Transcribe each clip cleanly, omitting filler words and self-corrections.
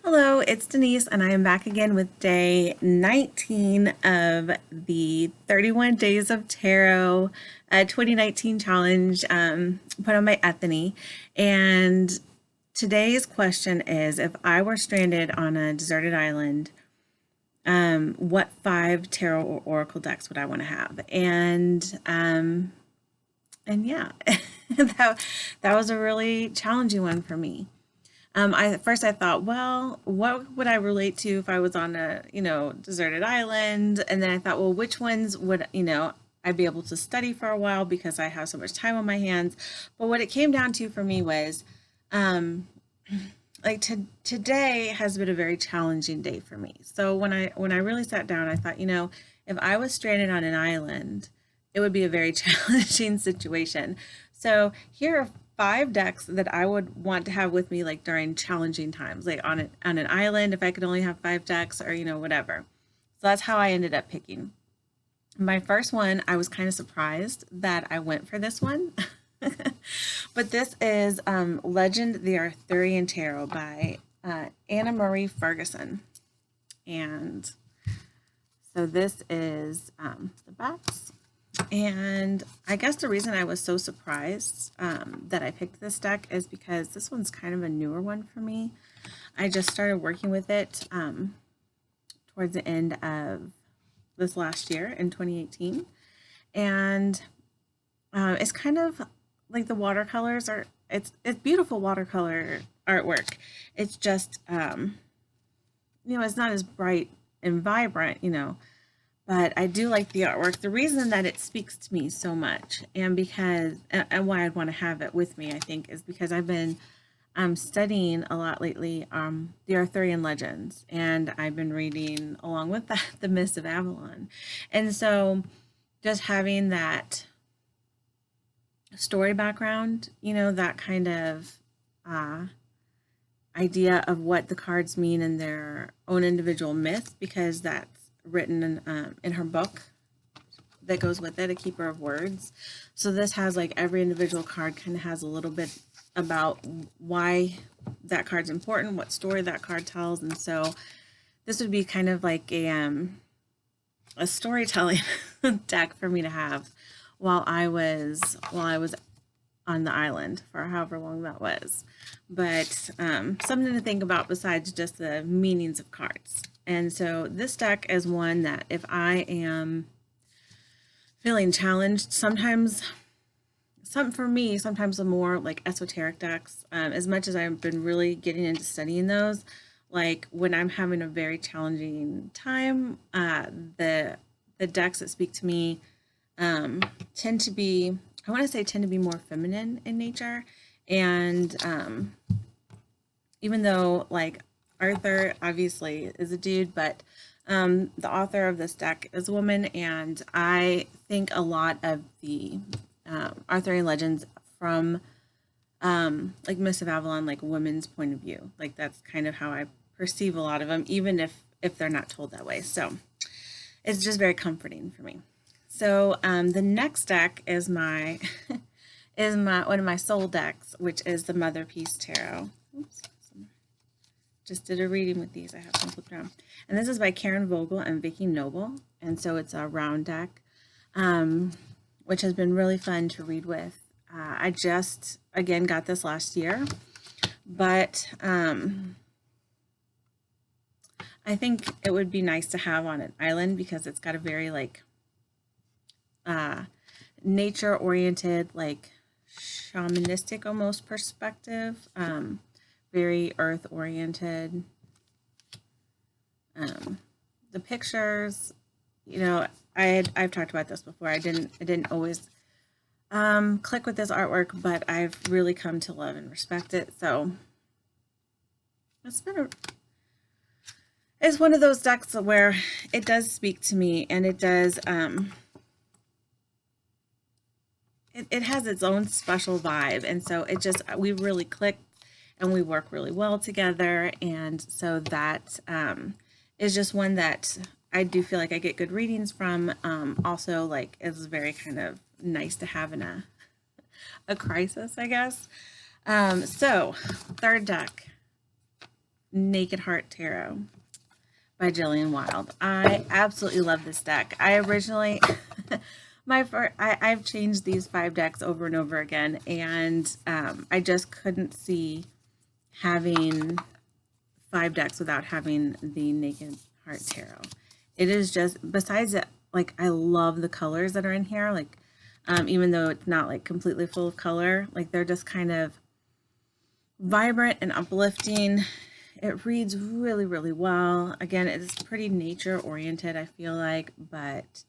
Hello, it's Denise, and I am back again with day 19 of the 31 Days of Tarot 2019 challenge put on by Ethany. And today's question is, if I were stranded on a deserted island, what five tarot or oracle decks would I want to have? And yeah, that was a really challenging one for me. At first I thought, well, what would I relate to if I was on a, deserted island? And then I thought, well, which ones would, I'd be able to study for a while because I have so much time on my hands. But what it came down to for me was, um, today has been a very challenging day for me. So when I really sat down, I thought, if I was stranded on an island, it would be a very challenging situation. So here are five decks that I would want to have with me like during challenging times, like on an island if I could only have five decks or whatever. So that's how I ended up picking. My first one, I was kind of surprised that I went for this one. But this is Legend the Arthurian Tarot by Anna Marie Ferguson. And so this is the backs. And I guess the reason I was so surprised that I picked this deck is because this one's kind of a newer one for me. I just started working with it towards the end of this last year in 2018. And it's kind of like the watercolors are, it's beautiful watercolor artwork. It's just, it's not as bright and vibrant, but I do like the artwork. The reason that it speaks to me so much and why I'd want to have it with me, I think, is because I've been studying a lot lately the Arthurian legends, and I've been reading along with that the Mists of Avalon. And so just having that story background, that kind of idea of what the cards mean in their own individual myth, because that's written in her book that goes with it, A Keeper of Words. So this has like every individual card kind of has a little bit about why that card's important, what story that card tells. And so this would be kind of like a storytelling deck for me to have while I was on the island for however long that was. But something to think about besides just the meanings of cards. And so this deck is one that if I am feeling challenged, sometimes sometimes the more like esoteric decks, as much as I've been really getting into studying those, like when I'm having a very challenging time, the decks that speak to me tend to be, I want to say, tend to be more feminine in nature. And even though like Arthur obviously is a dude, but the author of this deck is a woman, and I think a lot of the Arthurian legends from like Miss of Avalon, like a women's point of view. Like that's kind of how I perceive a lot of them, even if they're not told that way. So it's just very comforting for me. So the next deck is my is my one of my soul decks, which is the Mother Peace Tarot. Oops. Just did a reading with these. I have some flipped around. And this is by Karen Vogel and Vicki Noble. And so it's a round deck, which has been really fun to read with. I just, again, got this last year. But I think it would be nice to have on an island because it's got a very, like, nature-oriented, like, shamanistic almost perspective. Very earth oriented. The pictures, I've talked about this before. I didn't always click with this artwork, but I've really come to love and respect it. So it's one of those decks where it does speak to me, and it does it has its own special vibe, and so we really clicked and we work really well together. And so that is just one that I do feel like I get good readings from. Also, like, it's very kind of nice to have in a crisis, I guess. So third deck Naked Heart Tarot by Jillian Wild. I absolutely love this deck. I originally, I've changed these 5 decks over and over again, and I just couldn't see having 5 decks without having the Naked Heart Tarot. It is just, besides it, like, I love the colors that are in here, like, even though it's not like completely full of color, like they're just kind of vibrant and uplifting. It reads really, really well. Again, it's pretty nature oriented, I feel like, but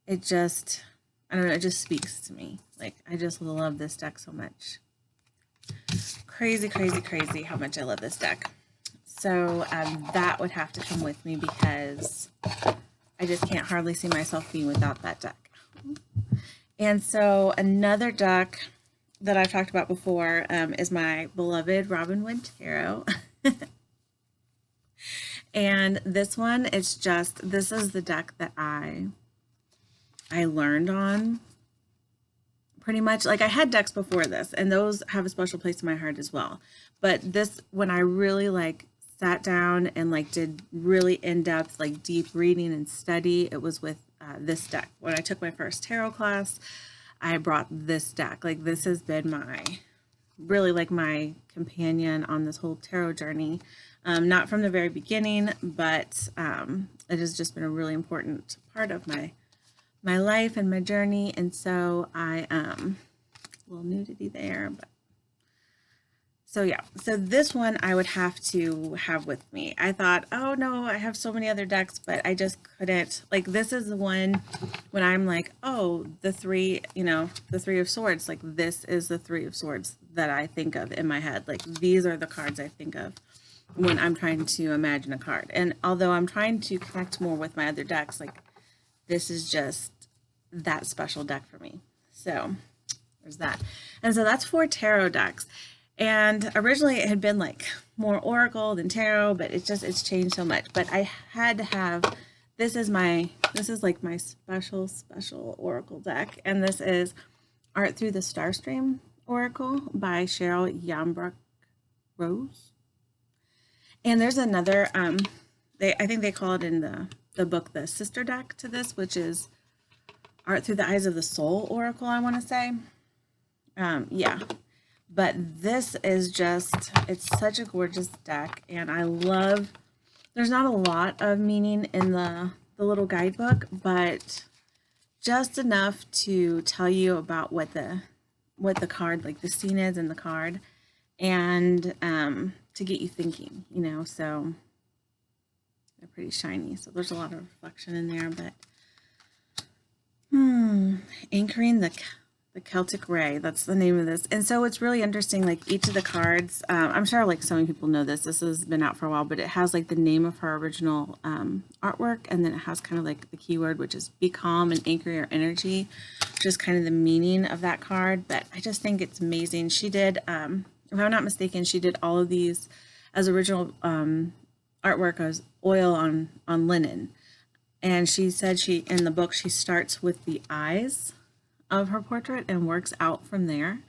it just, I don't know, it just speaks to me. Like, I just love this deck so much. Crazy, crazy, crazy how much I love this deck. So that would have to come with me because I just can't hardly see myself being without that deck. And so another deck that I've talked about before is my beloved Robinwood Tarot. And this one, it's just, this is the deck that I learned on pretty much. Like, I had decks before this, and those have a special place in my heart as well. But this, when I really like sat down and like did really in-depth, like deep reading and study, it was with this deck. When I took my first tarot class, I brought this deck. Like, this has been my, really like my companion on this whole tarot journey. Not from the very beginning, but it has just been a really important part of my life and my journey. And so I, a little nudity there, but so yeah, so this one I would have to have with me. I thought, oh no, I have so many other decks, but I just couldn't, like, this is the one when I'm like, oh, the 3, you know, the 3 of Swords, like this is the 3 of Swords that I think of in my head. Like, these are the cards I think of when I'm trying to imagine a card. And although I'm trying to connect more with my other decks, like, this is just that special deck for me. So there's that. And so that's 4 tarot decks. And originally it had been like more oracle than tarot, but it's changed so much. But I had to have, this is like my special oracle deck. And this is Art Through the Starstream Oracle by Cheryl Yambrook Rose. And there's another, I think they call it in the book the sister deck to this, which is Art Through the Eyes of the Soul Oracle, I want to say. Yeah. But this is just, it's such a gorgeous deck, and I love, there's not a lot of meaning in the little guidebook, but just enough to tell you about what the card, like the scene is in the card, and to get you thinking, you know. So they're pretty shiny, so there's a lot of reflection in there. But anchoring the Celtic Ray, that's the name of this. And so it's really interesting, like each of the cards, I'm sure like so many people know this has been out for a while, but it has like the name of her original artwork, and then it has kind of like the keyword, which is be calm and anchor your energy, which is kind of the meaning of that card. But I just think it's amazing. She did, if I'm not mistaken, she did all of these as original artwork as oil on linen. And she said in the book, she starts with the eyes of her portrait and works out from there.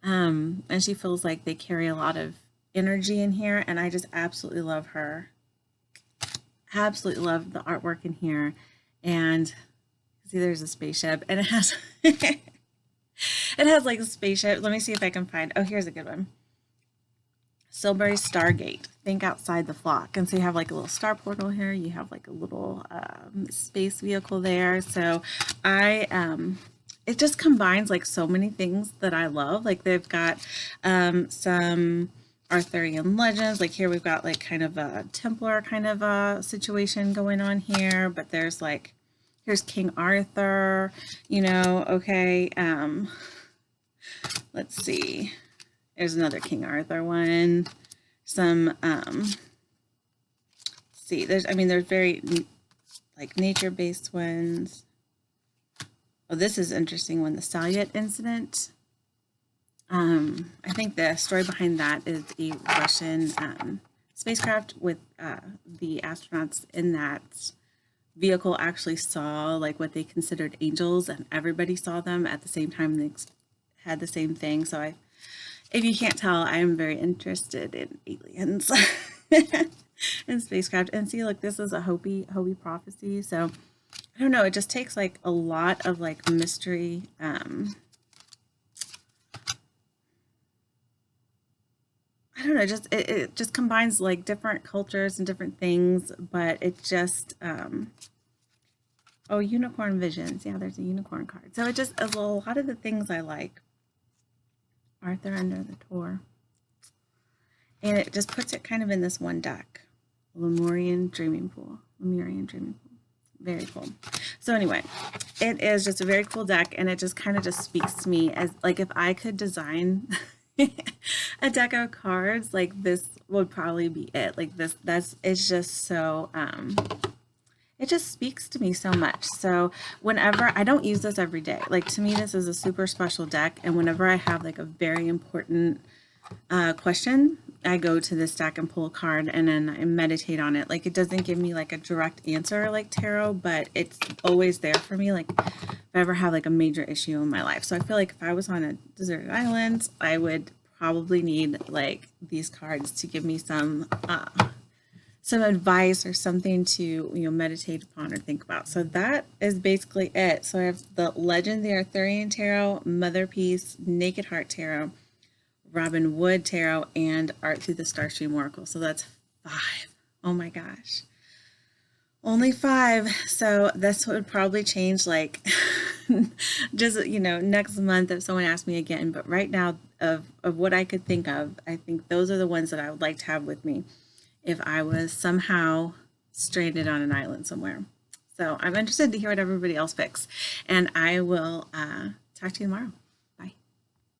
And she feels like they carry a lot of energy in here, and I just absolutely love her. Absolutely love the artwork in here. And see, there's a spaceship, and it has it has like a spaceship. Let me see if I can find, oh, here's a good one. Silbury Stargate, think outside the flock. And so you have like a little star portal here, you have like a little space vehicle there. So it just combines like so many things that I love. Like they've got some Arthurian legends. Like here we've got like kind of a Templar kind of a situation going on here, but there's like, here's King Arthur, you know, okay. Let's see, there's another King Arthur one. Some, see, there's very like nature-based ones. Oh, this is interesting one, the Salyut incident. I think the story behind that is a Russian spacecraft with the astronauts in that vehicle actually saw like what they considered angels, and everybody saw them at the same time. They had the same thing. So if you can't tell, I am very interested in aliens. and spacecraft. And see, look, this is a Hopi prophecy. So I don't know, it just takes like a lot of like mystery. I don't know, just it just combines like different cultures and different things, but it just oh, unicorn visions. Yeah, there's a unicorn card. So it just a lot of the things I like. Arthur under the Tor. And it just puts it kind of in this one deck. Lemurian Dreaming Pool. Lemurian Dreaming Pool. Very cool. So anyway, it is just a very cool deck, and it just kind of just speaks to me as like if I could design a deck of cards, like this would probably be it. Like this, it's just so it just speaks to me so much. So whenever I don't use this every day, like to me this is a super special deck, and whenever I have like a very important question, I go to this deck and pull a card and then I meditate on it. Like it doesn't give me like a direct answer like tarot, but it's always there for me. Like if I ever have like a major issue in my life. So I feel like if I was on a deserted island, I would probably need like these cards to give me some advice or something to meditate upon or think about. So that is basically it. So I have the Legend, the Arthurian Tarot, Mother Peace, Naked Heart Tarot, Robin Wood Tarot, and Art Through the Starstream Oracle. So that's 5. Oh my gosh. Only 5. So this would probably change like just, next month if someone asked me again. But right now of what I could think of, I think those are the ones that I would like to have with me if I was somehow stranded on an island somewhere. So I'm interested to hear what everybody else picks. And I will talk to you tomorrow.